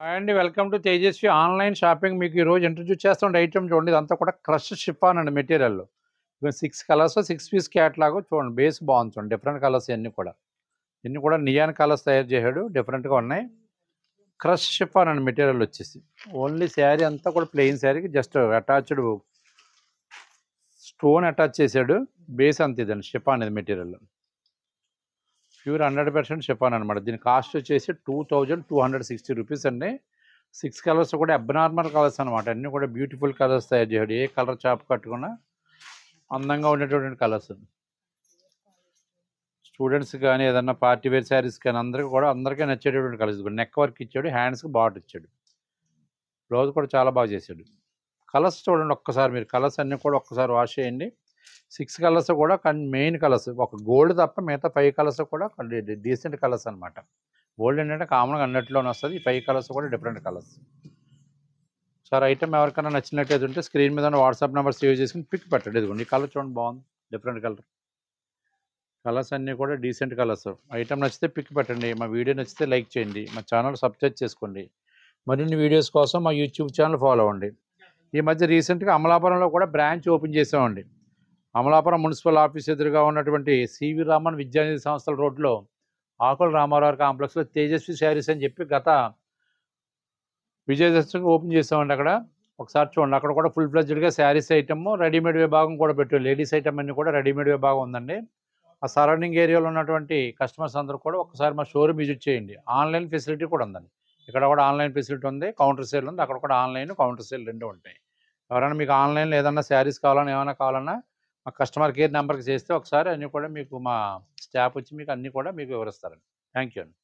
Hi అండి. Welcome to Tejaswi online shopping. మీకు ఈరోజు ఇంట్రొడ్యూస్ చేస్తున్న ఐటెమ్ చూడండి. ఇదంతా కూడా క్రష్ షిఫాన్ అండి మెటీరియల్. ఇవి 6 కలర్స్ 6 పీస్ క్యాట్లాగ్ చూడండి. బేస్ బాగుంది చూడండి. డిఫరెంట్ కలర్స్ ఇయన్నీ కూడా. ఇన్ని కూడా నియాన్ కలర్స్ తయారు చేశాడు. డిఫరెంట్‌గా ఉన్నాయి. క్రష్ షిఫాన్ అండి మెటీరియల్ వచ్చేసి. ఓన్లీ శారీ అంతా కూడా ప్లెయిన్ శారీకి జస్ట్ అటాచ్డ్ స్టోన్ అటాచ్ చేశాడు. బేస్ అంత ఇదండి షిఫాన్ ఇది మెటీరియల్. ప్యూర్ 100% షిఫాన్ అనమాట. దీని కాస్ట్ వచ్చేసి 2260 రూపీస్ అండి. 6 కలర్స్ కూడా అబ్నార్మల్ కలర్స్ అనమాట. అన్నీ కూడా బ్యూటిఫుల్ కలర్స్ తయారు చేయడు. ఏ కలర్ చాప్ కట్టుకున్నా అందంగా ఉండేటువంటి కలర్స్. స్టూడెంట్స్ కానీ ఏదన్నా పార్టీ వేర్ శారీస్ కానీ అందరికీ నచ్చేటటువంటి కలర్స్. నెక్ వర్క్ ఇచ్చాడు, హ్యాండ్స్కి బాట్ ఇచ్చాడు, బ్లౌజ్ కూడా చాలా బాగా చేశాడు. కలర్స్ చూడండి ఒక్కసారి, మీరు కలర్స్ అన్నీ కూడా ఒక్కసారి వాష్ చేయండి. 6 కలర్స్ కూడా మెయిన్ కలర్స్, ఒక గోల్డ్ తప్ప మిగతా 5 కలర్స్ కూడా డీసెంట్ కలర్స్ అనమాట. గోల్డ్ ఏంటంటే కామన్గా అన్నిట్లోనే వస్తుంది. ఈ 5 కలర్స్ కూడా డిఫరెంట్ కలర్స్. సార్ ఐటమ్ ఎవరికైనా నచ్చినట్టయితే ఉంటే స్క్రీన్ మీద వాట్సాప్ నెంబర్ సేవ్ చేసుకుని పిక్ పెట్టండి. ఇదిగోండి ఈ కలర్ చూడండి, బాగుంది, డిఫరెంట్ కలర్. కలర్స్ అన్నీ కూడా డీసెంట్ కలర్స్. ఐటమ్ నచ్చితే పిక్ పెట్టండి. మా వీడియో నచ్చితే లైక్ చేయండి. మా ఛానల్ సబ్స్క్రైబ్ చేసుకోండి. మరిన్ని వీడియోస్ కోసం మా యూట్యూబ్ ఛానల్ ఫాలో అవ్వండి. ఈ మధ్య రీసెంట్గా అమలాపురంలో కూడా బ్రాంచ్ ఓపెన్ చేసామండి. అమలాపురం మున్సిపల్ ఆఫీస్ ఎదురుగా ఉన్నటువంటి సివి రామన్ విద్యానిధి సంస్థల రోడ్లో ఆకుల రామారావు కాంప్లెక్స్లో తేజస్వి శారీస్ అని చెప్పి గత విజయదశమికి ఓపెన్ చేసామండి. అక్కడ ఒకసారి చూడండి. అక్కడ కూడా ఫుల్ ఫ్లెడ్జ్డ్గా శారీస్ ఐటమ్, రెడీమేడ్ విభాగం కూడా పెట్టారు. లేడీస్ ఐటమ్ అన్ని కూడా రెడీమేడ్ విభాగం ఉందండి. ఆ సరౌండింగ్ ఏరియాలో ఉన్నటువంటి కస్టమర్స్ అందరూ కూడా ఒకసారి మా షోరూమ్ విజిట్ చేయండి. ఆన్లైన్ ఫెసిలిటీ కూడా ఉందండి. ఇక్కడ కూడా ఆన్లైన్ ఫెసిలిటీ ఉంది, కౌంటర్ సేల్ ఉంది. అక్కడ కూడా ఆన్లైన్, కౌంటర్ సేల్ రెండు ఉంటాయి. ఎవరైనా మీకు ఆన్లైన్లో ఏదన్నా శారీస్ కావాలన్నా ఏమైనా కావాలన్నా మా కస్టమర్ కేర్ నెంబర్కి చేస్తే ఒకసారి అన్నీ కూడా మీకు మా స్టాఫ్ వచ్చి మీకు అన్నీ కూడా మీకు వివరిస్తారండి. థ్యాంక్ యూ అండి.